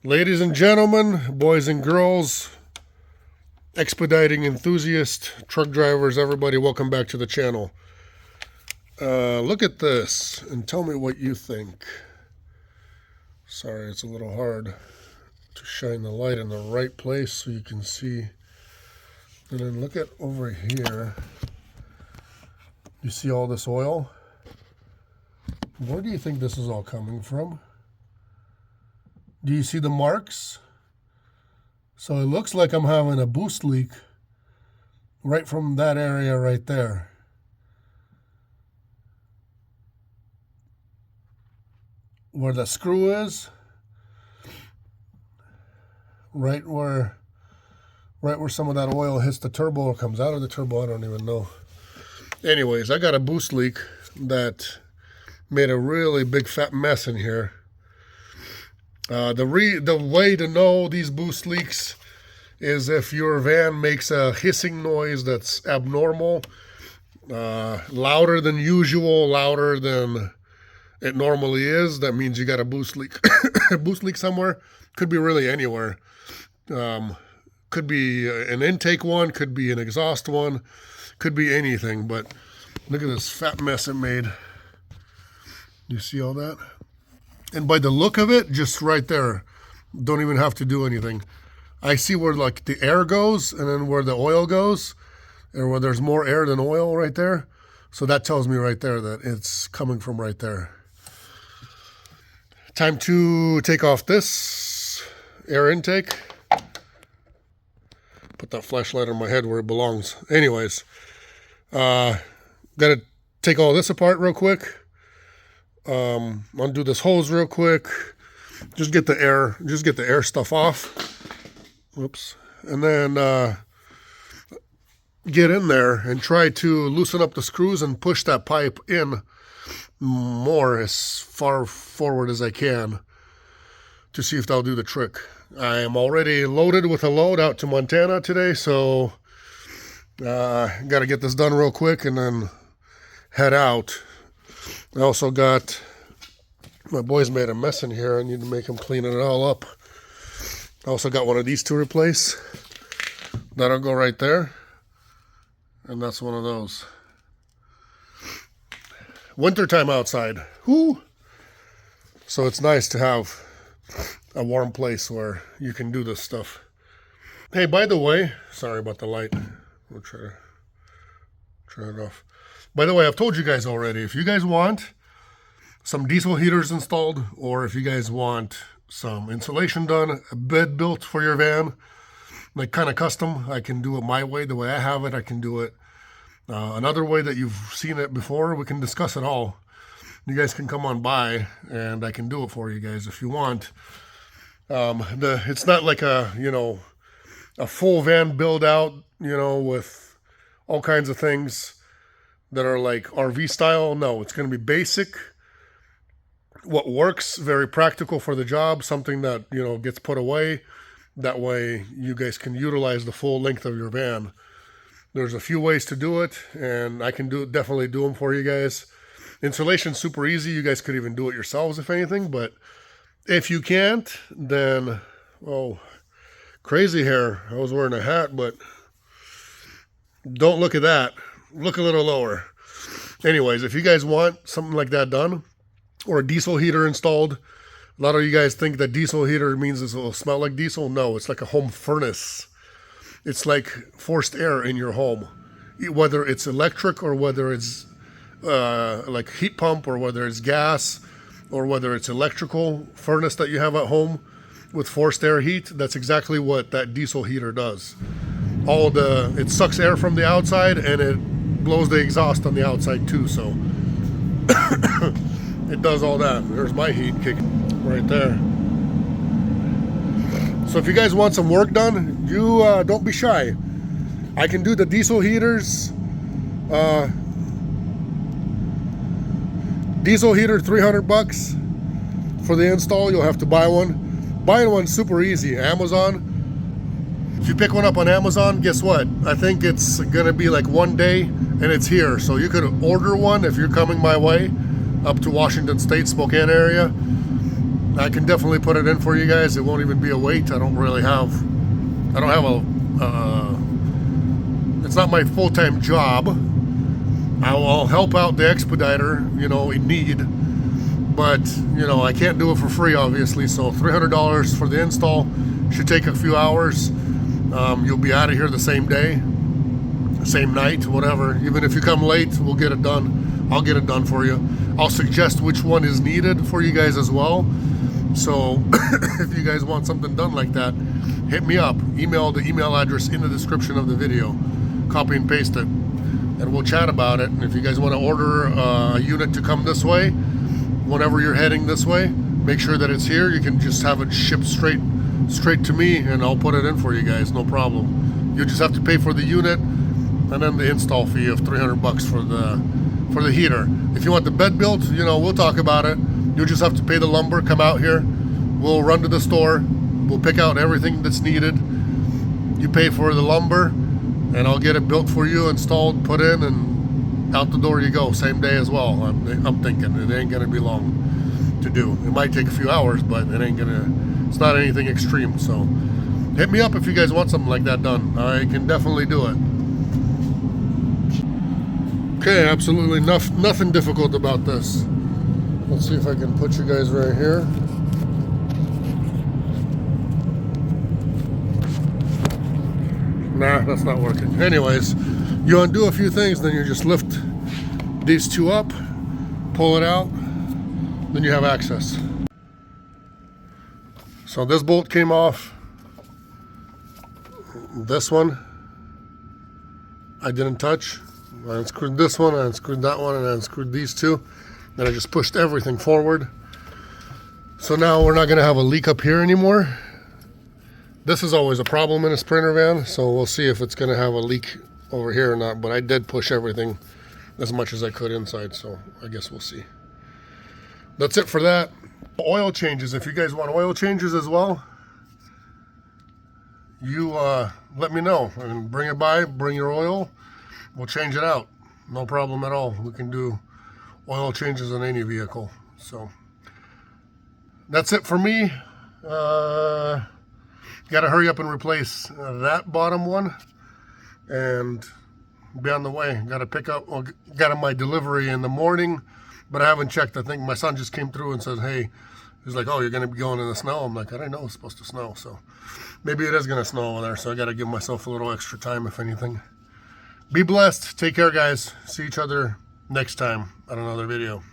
Ladies and gentlemen, boys and girls, expediting enthusiasts, truck drivers, everybody, welcome back to the channel. Look at this and tell me what you think. Sorry, it's a little hard to shine the light in the right place so you can see. And then look at over here. You see all this oil? Where do you think this is all coming from? Do you see the marks? So it looks like I'm having a boost leak right from that area right there. Where the screw is, right where some of that oil hits the turbo or comes out of the turbo, I don't even know. Anyways, I got a boost leak that made a really big fat mess in here. The way to know these boost leaks is if your van makes a hissing noise that's abnormal, louder than usual, louder than it normally is. That means you got a boost leak. A boost leak somewhere. Could be really anywhere. Could be an intake one, could be an exhaust one, could be anything. But look at this fat mess it made. You see all that? And by the look of it, just right there, don't even have to do anything. I see where like the air goes and then where the oil goes, and where there's more air than oil right there. So that tells me right there that it's coming from right there. Time to take off this air intake. Put that flashlight on my head where it belongs. Anyways, gotta take all this apart real quick. Undo this hose real quick. Just get the air stuff off. Whoops. And then get in there and try to loosen up the screws and push that pipe in more, as far forward as I can, to see if that'll do the trick. I am already loaded with a load out to Montana today, so got to get this done real quick and then head out. I also got, my boys made a mess in here. I need to make them clean it all up. I also got one of these to replace. That'll go right there. And that's one of those. Wintertime outside. Whoo! So it's nice to have a warm place where you can do this stuff. Hey, by the way, sorry about the light. We'll try to turn it off. By the way, I've told you guys already, if you guys want some diesel heaters installed, or if you guys want some insulation done, a bed built for your van, like kind of custom, I can do it my way, the way I have it. I can do it another way that you've seen it before. We can discuss it all. You guys can come on by and I can do it for you guys if you want. It's not like a full van build out, with all kinds of things that are like RV style. No, it's going to be basic, what works, very practical for the job, something that, gets put away. That way you guys can utilize the full length of your van. There's a few ways to do it, and I can definitely do them for you guys. Installation's super easy. You guys could even do it yourselves if anything, but if you can't, then, oh, crazy hair. I was wearing a hat, but don't look at that. Look a little lower. Anyways, if you guys want something like that done, or a diesel heater installed, a lot of you guys think that diesel heater means it will smell like diesel. No, it's like a home furnace. It's like forced air in your home, whether it's electric or whether it's like heat pump, or whether it's gas, or whether it's electrical furnace that you have at home with forced air heat. That's exactly what that diesel heater does. It sucks air from the outside and it blows the exhaust on the outside too, so it does all that. There's my heat kicking right there. So if you guys want some work done, you don't be shy. I can do the diesel heaters. Diesel heater, $300 for the install. You'll have to buy one. Buying one's super easy. Amazon. If you pick one up on Amazon, guess what? I think it's gonna be like one day and it's here. So you could order one if you're coming my way up to Washington State, Spokane area. I can definitely put it in for you guys. It won't even be a wait. I don't have it's not my full-time job. I will help out the expediter, in need, but I can't do it for free, obviously. So $300 for the install. Should take a few hours. You'll be out of here the same day, same night, whatever. Even if you come late, we'll get it done. I'll get it done for you. I'll suggest which one is needed for you guys as well. So if you guys want something done like that, hit me up. Email the email address in the description of the video. Copy and paste it, and we'll chat about it. And if you guys want to order a unit to come this way, whenever you're heading this way, make sure that it's here. You can just have it shipped straight to me, and I'll put it in for you guys, no problem. You just have to pay for the unit and then the install fee of $300 for the heater. If you want the bed built, we'll talk about it. You'll just have to pay the lumber, come out here, we'll run to the store, we'll pick out everything that's needed. You pay for the lumber, and I'll get it built for you, installed, put in, and out the door you go, same day as well. I'm thinking it ain't gonna be long to do. It might take a few hours, but it's not anything extreme. So hit me up if you guys want something like that done. I can definitely do it. Okay, absolutely nothing difficult about this. Let's see if I can put you guys right here. Nah, that's not working. Anyways, you undo a few things, then you just lift these two up, pull it out, then you have access. So this bolt came off. This one I didn't touch. I unscrewed this one, I unscrewed that one, and I unscrewed these two. Then I just pushed everything forward. So now we're not gonna have a leak up here anymore. This is always a problem in a Sprinter van, so we'll see if it's gonna have a leak over here or not, but I did push everything as much as I could inside, so I guess we'll see. That's it for that. Oil changes, if you guys want oil changes as well, you let me know and bring it by, bring your oil, we'll change it out. No problem at all. We can do oil changes on any vehicle. So that's it for me. Got to hurry up and replace that bottom one and be on the way. Got to pick up, got my delivery in the morning, but I haven't checked. I think my son just came through and said, hey, he's like, oh, you're going to be going in the snow? I'm like, I didn't know it's supposed to snow. So maybe it is going to snow over there. So I got to give myself a little extra time, if anything. Be blessed. Take care, guys. See each other next time on another video.